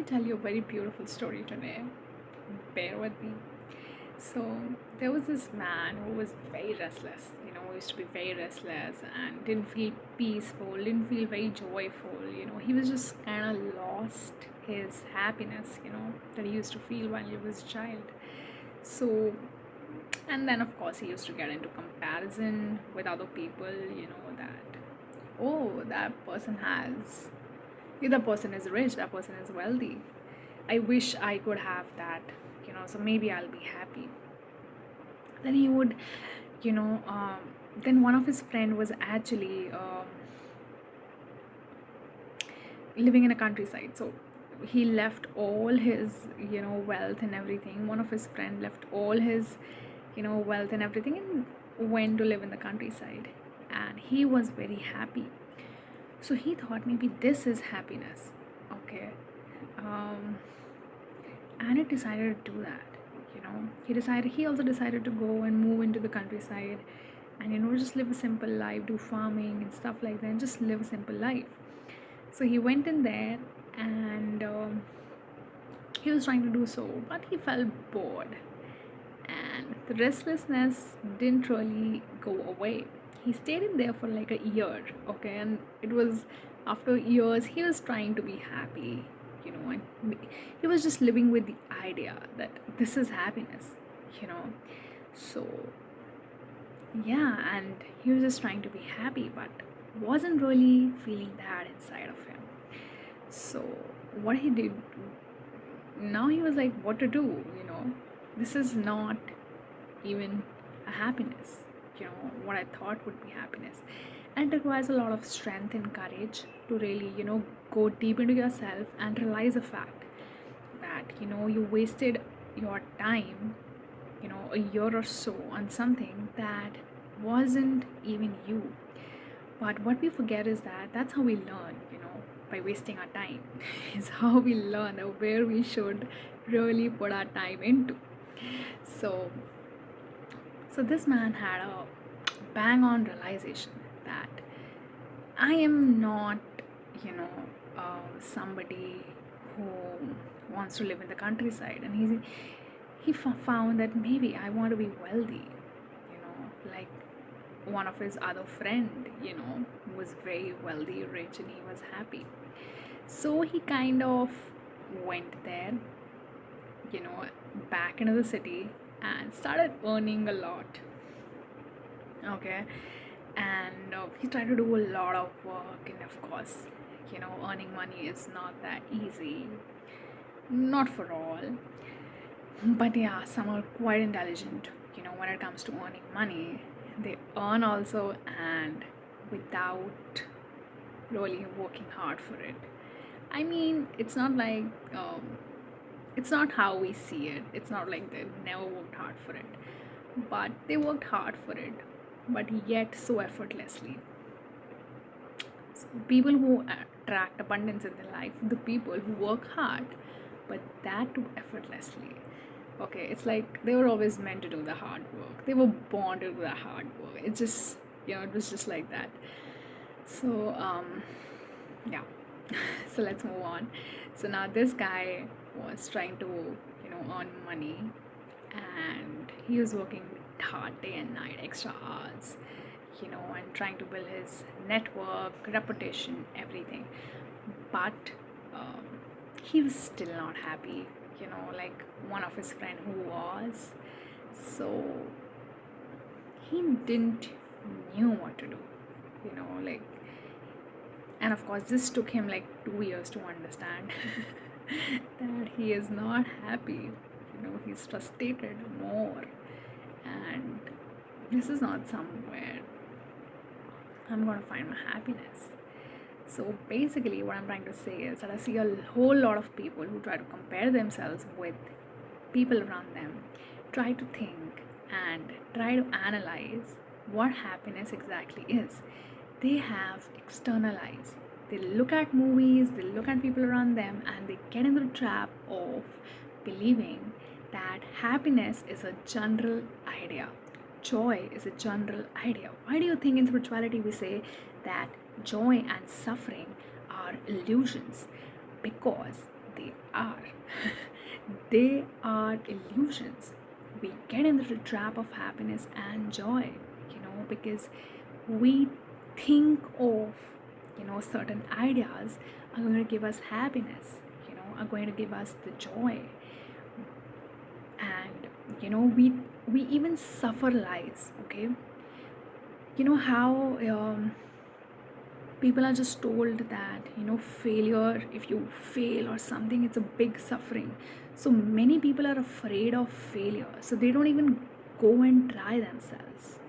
me tell you a very beautiful story today. Bear with me. So, there was this man who was very restless, who used to be very restless and didn't feel peaceful, didn't feel very joyful, he was just kind of lost his happiness, that he used to feel while he was a child. So, and then of course, he used to get into comparison with other people, that, oh, that person has the person is rich, that person is wealthy. I wish I could have that, so maybe I'll be happy. Then he would, you know, then one of his friend was actually living in a countryside. So he left all his, wealth and everything. One of his friend left all his, wealth and everything and went to live in the countryside. And he was very happy. So he thought maybe this is happiness. Okay. Um, and it decided to do that. He also decided to go and move into the countryside and just live a simple life, do farming and stuff like that, and just live a simple life. So he went in there and he was trying to do so, but he felt bored and the restlessness didn't really go away. He stayed in there for like a year, okay, and it was after years he was trying to be happy, and he was just living with the idea that this is happiness, you know. So yeah, and he was just trying to be happy, but wasn't really feeling that inside of him. So what he did now, he was like, what to do, this is not even a happiness, what I thought would be happiness. And it requires a lot of strength and courage to really, go deep into yourself and realize the fact that, you wasted your time, a year or so on something that wasn't even you. But what we forget is that that's how we learn, by wasting our time, is how we learn where we should really put our time into. So, so this man had a bang on realization that I am not, somebody who wants to live in the countryside, and found that maybe I want to be wealthy, like one of his other friend, was very wealthy, rich, and he was happy. So he kind of went there, you know, back into the city and started earning a lot. Okay, and he tried to do a lot of work, and of course, earning money is not that easy, not for all. But yeah, some are quite intelligent, when it comes to earning money. They earn also, and without really working hard for it. I mean, it's not like it's not how we see it. It's not like they never worked hard for it, but they worked hard for it, but yet so effortlessly. So people who attract abundance in their life, the people who work hard, but that too effortlessly. Okay, it's like they were always meant to do the hard work. They were born to do the hard work. It just, it was just like that. So, yeah. So let's move on. So now this guy was trying to, earn money, and he was working hard day and night, extra hours, and trying to build his network, reputation, everything. But um, he was still not happy, like one of his friend who was. So he didn't knew what to do, like, and of course this took him like 2 years to understand that he is not happy, he's frustrated more, and this is not somewhere I'm going to find my happiness. So basically what I'm trying to say is that I see a whole lot of people who try to compare themselves with people around them, try to think and try to analyze what happiness exactly is. They have externalized. They look at movies, they look at people around them, and they get into the trap of believing that happiness is a general idea. Joy is a general idea. Why do you think in spirituality we say that joy and suffering are illusions? Because they they are illusions. We get into the trap of happiness and joy, because we think of, certain ideas are going to give us happiness, are going to give us the joy. And, we even suffer lies, okay? How people are just told that, failure, if you fail or something, it's a big suffering. So many people are afraid of failure, so they don't even go and try themselves,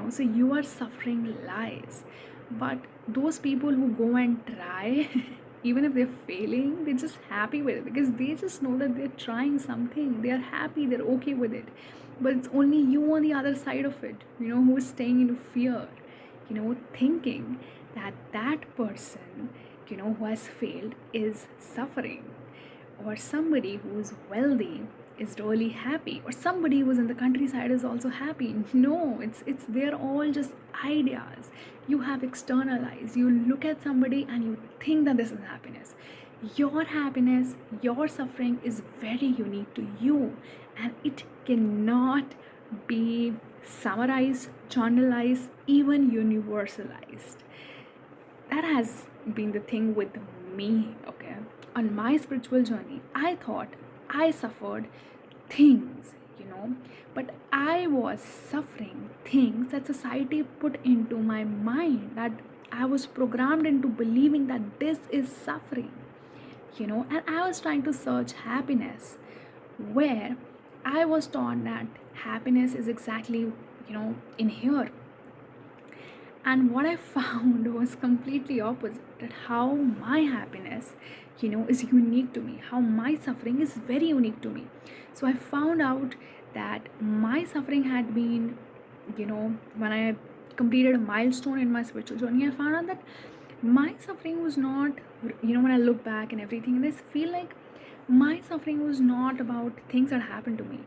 so you are suffering lies. But those people who go and try even if they're failing, they're just happy with it, because they just know that they're trying something, they are happy, they're okay with it. But it's only you on the other side of it, who is staying into fear, thinking that that person, who has failed is suffering, or somebody who's wealthy is really happy, or somebody who's in the countryside is also happy. No, it's they're all just ideas you have externalized. You look at somebody and you think that this is happiness. Your happiness, your suffering is very unique to you, and it cannot be summarized, generalized, even universalized. That has been the thing with me, okay? On my spiritual journey, I thought I suffered things, but I was suffering things that society put into my mind, that I was programmed into believing that this is suffering, and I was trying to search happiness where I was taught that happiness is exactly, in here. And what I found was completely opposite, that how my happiness, is unique to me, how my suffering is very unique to me. So I found out that my suffering had been, when I completed a milestone in my spiritual journey, I found out that my suffering was not, when I look back and everything, and I feel like my suffering was not about things that happened to me,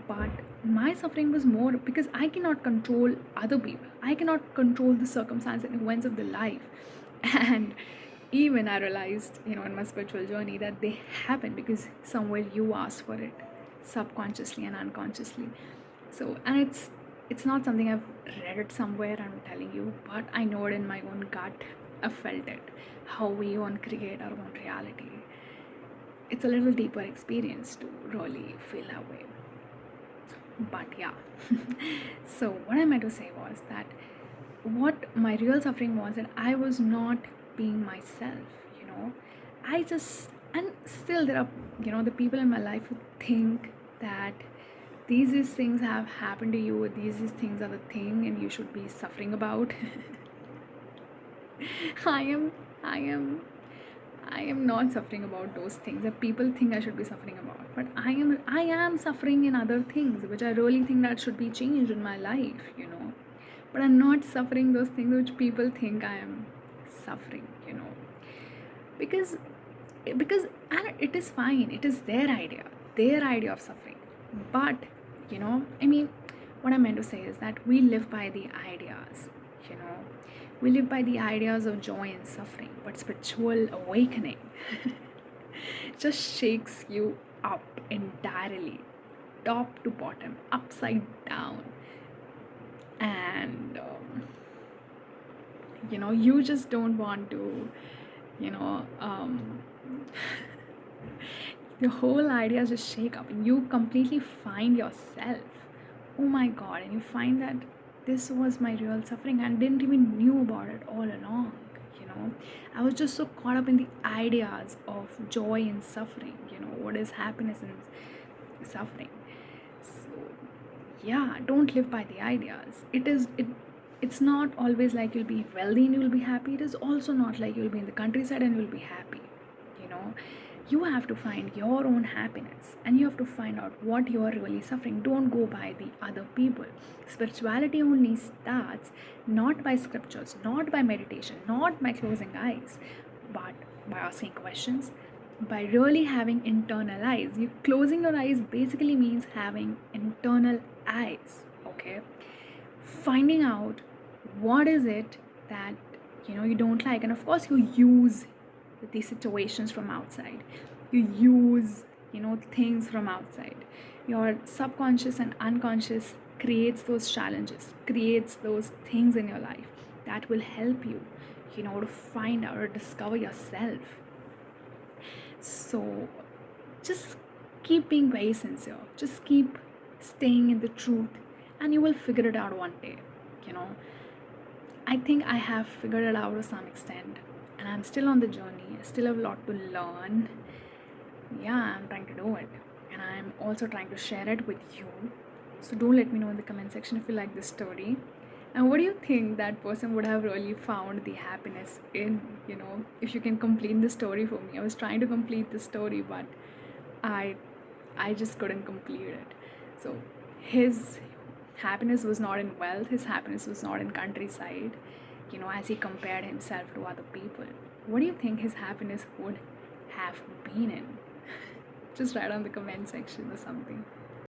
but my suffering was more because I cannot control other people, I cannot control the circumstances and events of the life. And even I realized, in my spiritual journey, that they happen because somewhere you asked for it, subconsciously and unconsciously. So, and it's not something I've read it somewhere, I'm telling you, but I know it in my own gut. I felt it, how we own create our own reality. It's a little deeper experience to really feel that way. But yeah. So what I meant to say was that what my real suffering was, that I was not being myself, I just, and still there are, the people in my life who think that these things have happened to you, these things are the thing and you should be suffering about. I am I am I am not suffering about those things that people think I should be suffering about. But I am suffering in other things which I really think that should be changed in my life, But I'm not suffering those things which people think I am suffering, Because and it is fine. It is their idea of suffering. But, I mean, what I meant to say is that we live by the ideas, you know we live by the ideas of joy and suffering, but spiritual awakening just shakes you up entirely, top to bottom, upside down. And you just don't want to, you know the whole idea just shake up and you completely find yourself. Oh my god, and you find that this was my real suffering and didn't even knew about it all along. I was just so caught up in the ideas of joy and suffering, what is happiness and suffering. So yeah, don't live by the ideas. It's not always like you'll be wealthy and you'll be happy. It is also not like you'll be in the countryside and you'll be happy. you know you have to find your own happiness, and you have to find out what you are really suffering. Don't go by the other people. Spirituality only starts not by scriptures, not by meditation, not by closing eyes, but by asking questions, by really having internal eyes. You closing your eyes basically means having internal eyes, okay? Finding out what is it that you don't like, and of course you use these situations from outside. You use things from outside. Your subconscious and unconscious creates those challenges, creates those things in your life that will help you, to find out or discover yourself. So just keep being very sincere, just keep staying in the truth, and you will figure it out one day. you know I think I have figured it out to some extent, and I'm still on the journey. I still have a lot to learn. Yeah, I'm trying to do it, and I'm also trying to share it with you. So do let me know in the comment section if you like this story. And what do you think that person would have really found the happiness in? If you can complete the story for me. I was trying to complete the story, but I I just couldn't complete it. So his happiness was not in wealth, his happiness was not in countryside, as he compared himself to other people. What do you think his happiness would have been in? Just write on the comment section or something.